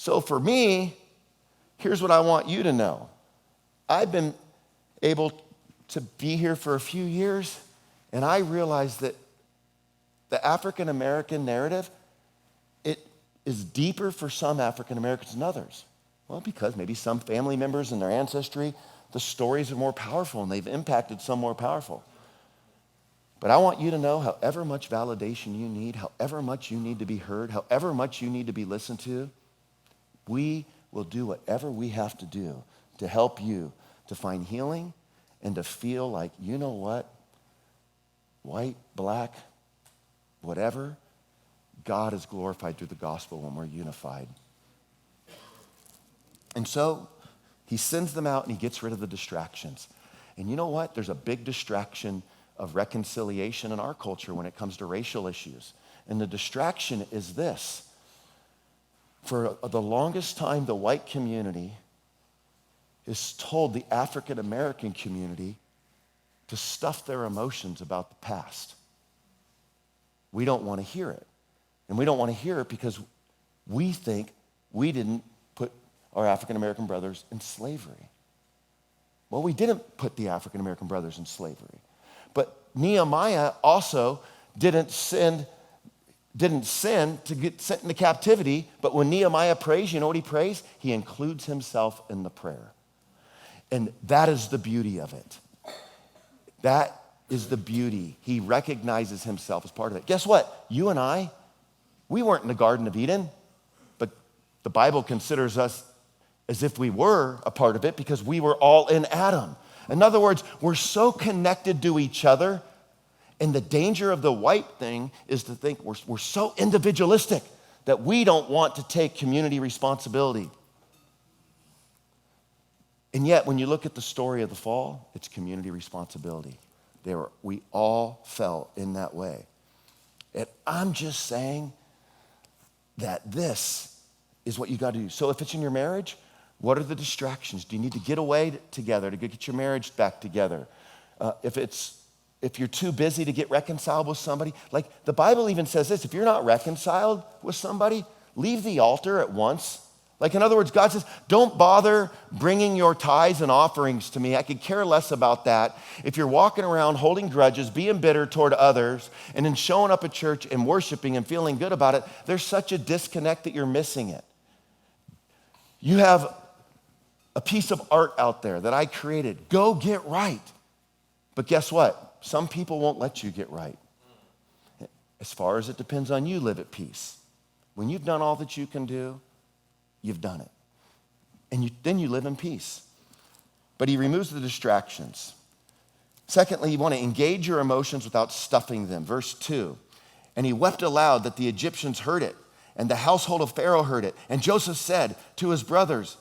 So for me, here's what I want you to know. I've been able to be here for a few years, and I realize that the African American narrative, it is deeper for some African Americans than others. Well, because maybe some family members in their ancestry, the stories are more powerful and they've impacted some more powerful. But I want you to know, however much validation you need, however much you need to be heard, however much you need to be listened to, we will do whatever we have to do to help you to find healing and to feel like, you know what, white, black, whatever, God is glorified through the gospel when we're unified. And so he sends them out and he gets rid of the distractions. And you know what? There's a big distraction of reconciliation in our culture when it comes to racial issues. And the distraction is this. For the longest time, the white community has told the African American community to stuff their emotions about the past. We don't want to hear it. And we don't want to hear it because we think we didn't put our African American brothers in slavery. Well, we didn't put the African American brothers in slavery. But Nehemiah also didn't sin to get sent into captivity. But when Nehemiah prays, you know what he prays? He includes himself in the prayer. And that is the beauty of it. That is the beauty. He recognizes himself as part of it. Guess what? You and I, we weren't in the Garden of Eden, but the Bible considers us as if we were a part of it because we were all in Adam. In other words, we're so connected to each other, and the danger of the white thing is to think we're so individualistic that we don't want to take community responsibility. And yet, when you look at the story of the fall, it's community responsibility. We all fell in that way. And I'm just saying that this is what you got to do. So if it's in your marriage, what are the distractions? Do you need to get away together to get your marriage back together? If you're too busy to get reconciled with somebody, like the Bible even says this, if you're not reconciled with somebody, leave the altar at once. Like in other words, God says, don't bother bringing your tithes and offerings to me. I could care less about that. If you're walking around holding grudges, being bitter toward others, and then showing up at church and worshiping and feeling good about it, there's such a disconnect that you're missing it. You have a piece of art out there that I created. Go get right. But guess what? Some people won't let you get right. As far as it depends on you, live at peace. When you've done all that you can do, you've done it. And then you live in peace. But he removes the distractions. Secondly, you want to engage your emotions without stuffing them. Verse 2, and he wept aloud that the Egyptians heard it, and the household of Pharaoh heard it. And Joseph said to his brothers,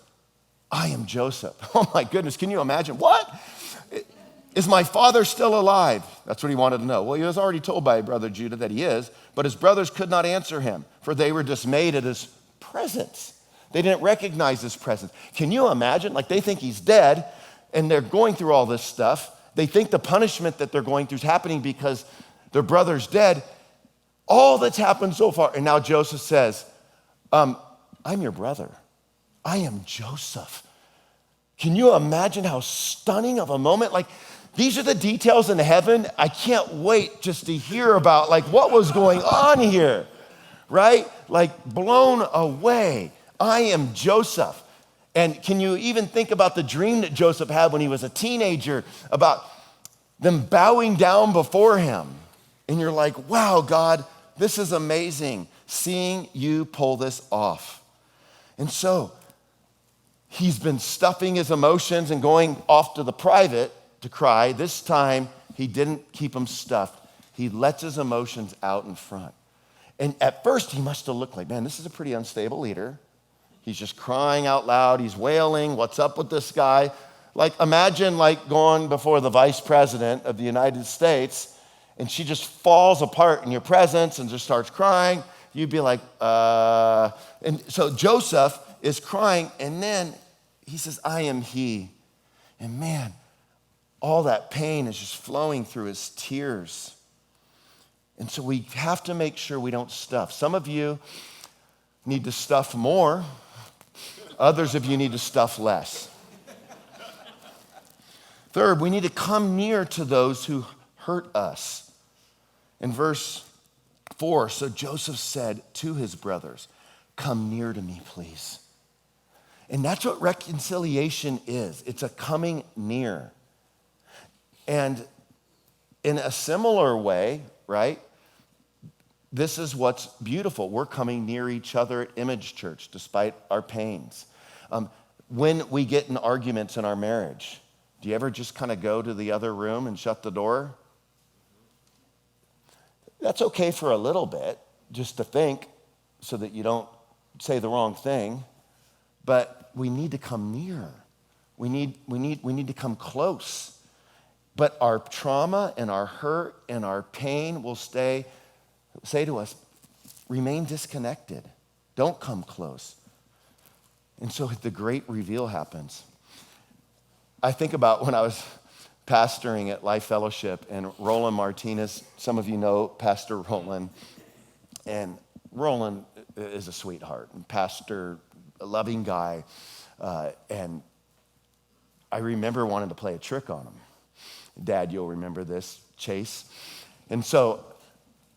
I am Joseph. Oh my goodness, can you imagine? What? Is my father still alive? That's what he wanted to know. Well, he was already told by brother Judah that he is, but his brothers could not answer him, for they were dismayed at his presence. They didn't recognize his presence. Can you imagine? Like they think he's dead, and they're going through all this stuff. They think the punishment that they're going through is happening because their brother's dead. All that's happened so far. And now Joseph says, I'm your brother. I am Joseph. Can you imagine how stunning of a moment? Like, these are the details in heaven. I can't wait just to hear about, like, what was going on here, right? Like, blown away. I am Joseph. And can you even think about the dream that Joseph had when he was a teenager about them bowing down before him? And you're like, wow, God, this is amazing, seeing you pull this off. And so, he's been stuffing his emotions and going off to the private to cry. This time, he didn't keep them stuffed. He lets his emotions out in front. And at first, he must have looked like, man, this is a pretty unstable leader. He's just crying out loud. He's wailing. What's up with this guy? Like, imagine like going before the vice president of the United States, and she just falls apart in your presence and just starts crying. You'd be like, And so Joseph is crying, and then he says, I am he. And man, all that pain is just flowing through his tears. And so we have to make sure we don't stuff. Some of you need to stuff more. Others of you need to stuff less. Third, we need to come near to those who hurt us. In verse 4, so Joseph said to his brothers, come near to me, please. And that's what reconciliation is. It's a coming near. And in a similar way, right, this is what's beautiful. We're coming near each other at Image Church despite our pains. When we get in arguments in our marriage, do you ever just kind of go to the other room and shut the door? That's okay for a little bit, just to think so that you don't say the wrong thing. But we need to come near. We need to come close. But our trauma and our hurt and our pain will say to us, remain disconnected. Don't come close. And so the great reveal happens. I think about when I was pastoring at Life Fellowship and Roland Martinez, some of you know Pastor Roland, and Roland is a sweetheart, and pastor, a loving guy, and I remember wanting to play a trick on him. Dad, you'll remember this, Chase. And so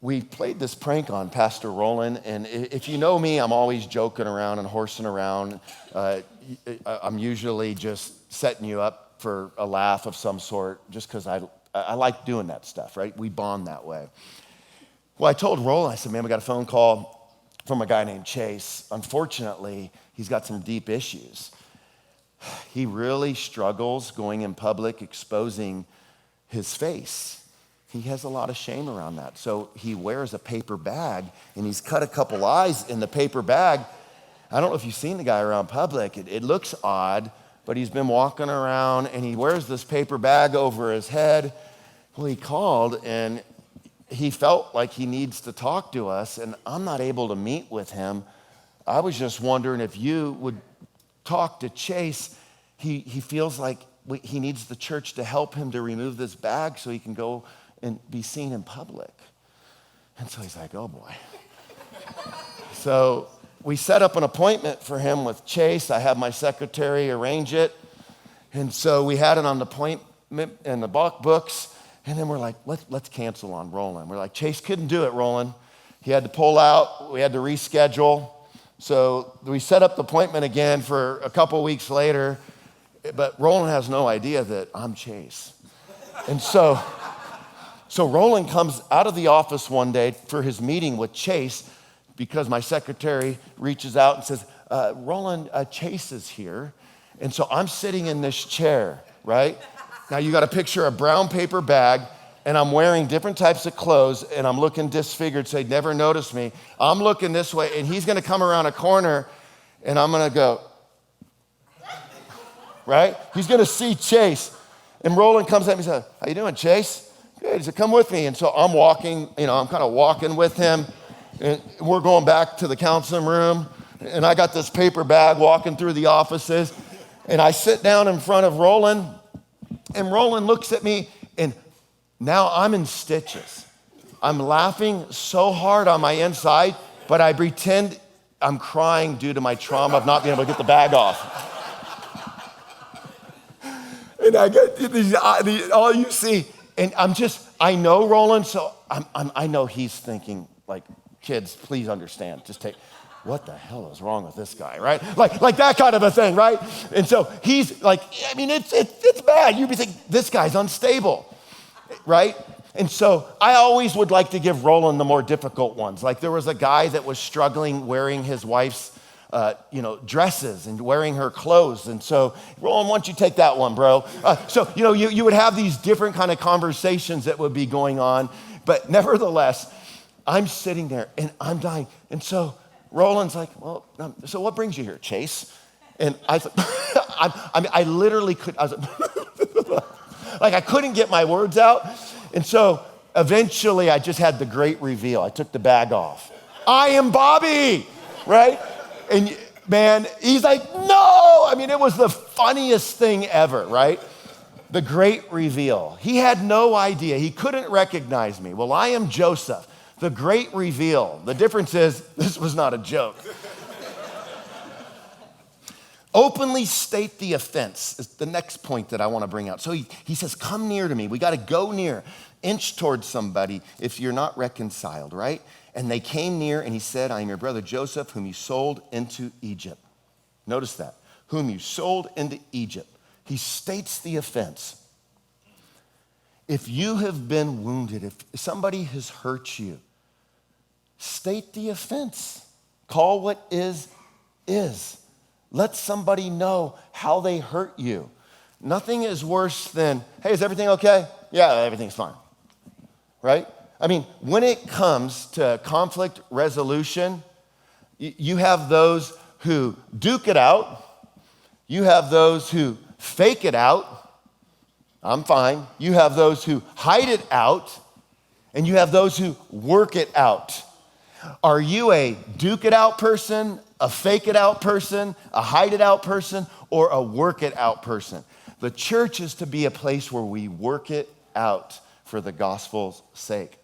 we played this prank on Pastor Roland, and if you know me, I'm always joking around and horsing around. I'm usually just setting you up for a laugh of some sort, just because I like doing that stuff, right? We bond that way. Well, I told Roland, I said, man, we got a phone call from a guy named Chase. Unfortunately, he's got some deep issues. He really struggles going in public, exposing his face. He has a lot of shame around that. So he wears a paper bag, and he's cut a couple eyes in the paper bag. I don't know if you've seen the guy around public. It looks odd, but he's been walking around, and he wears this paper bag over his head. Well, he called, and he felt like he needs to talk to us, and I'm not able to meet with him. I was just wondering if you would talk to Chase. He feels like he needs the church to help him to remove this bag so he can go and be seen in public. And so he's like, oh boy. So we set up an appointment for him with Chase. I had my secretary arrange it. And so we had it on the appointment in the books. And then we're like, let's cancel on Roland. We're like, Chase couldn't do it, Roland. He had to pull out. We had to reschedule. So we set up the appointment again for a couple weeks later. But Roland has no idea that I'm Chase. And so Roland comes out of the office one day for his meeting with Chase because my secretary reaches out and says, Roland, Chase is here. And so I'm sitting in this chair, right? Now you got to picture a brown paper bag, and I'm wearing different types of clothes, and I'm looking disfigured so he'd never notice me. I'm looking this way, and he's going to come around a corner, and I'm going to go, right? He's going to see Chase. And Roland comes at me and says, how you doing, Chase? Good. He said, come with me. And so I'm walking, I'm kind of walking with him. And we're going back to the counseling room. And I got this paper bag walking through the offices. And I sit down in front of Roland. And Roland looks at me. And now I'm in stitches. I'm laughing so hard on my inside. But I pretend I'm crying due to my trauma of not being able to get the bag off. And I get these, all you see, and I know Roland, so I know he's thinking, like, kids, please understand, what the hell is wrong with this guy, right? Like that kind of a thing, right? And so he's like, it's bad. You'd be thinking, this guy's unstable, right? And so I always would like to give Roland the more difficult ones. Like there was a guy that was struggling wearing his wife's dresses and wearing her clothes. And so, Roland, why don't you take that one, bro? You would have these different kind of conversations that would be going on. But nevertheless, I'm sitting there and I'm dying. And so Roland's like, well, so what brings you here, Chase? And I thought, I literally could, I was like, I couldn't get my words out. And so eventually I just had the great reveal. I took the bag off. I am Bobby, right? And man, he's like, no! It was the funniest thing ever, right? The great reveal. He had no idea. He couldn't recognize me. Well, I am Joseph. The great reveal. The difference is, this was not a joke. Openly state the offense is the next point that I want to bring out. So he says, come near to me. We got to go near, inch towards somebody if you're not reconciled, right? And they came near, and he said, I am your brother Joseph, whom you sold into Egypt. Notice that, whom you sold into Egypt. He states the offense. If you have been wounded, if somebody has hurt you, state the offense. Call what is. Let somebody know how they hurt you. Nothing is worse than, hey, is everything okay? Yeah, everything's fine, right? I mean, when it comes to conflict resolution, you have those who duke it out. You have those who fake it out. I'm fine. You have those who hide it out. And you have those who work it out. Are you a duke it out person, a fake it out person, a hide it out person, or a work it out person? The church is to be a place where we work it out for the gospel's sake.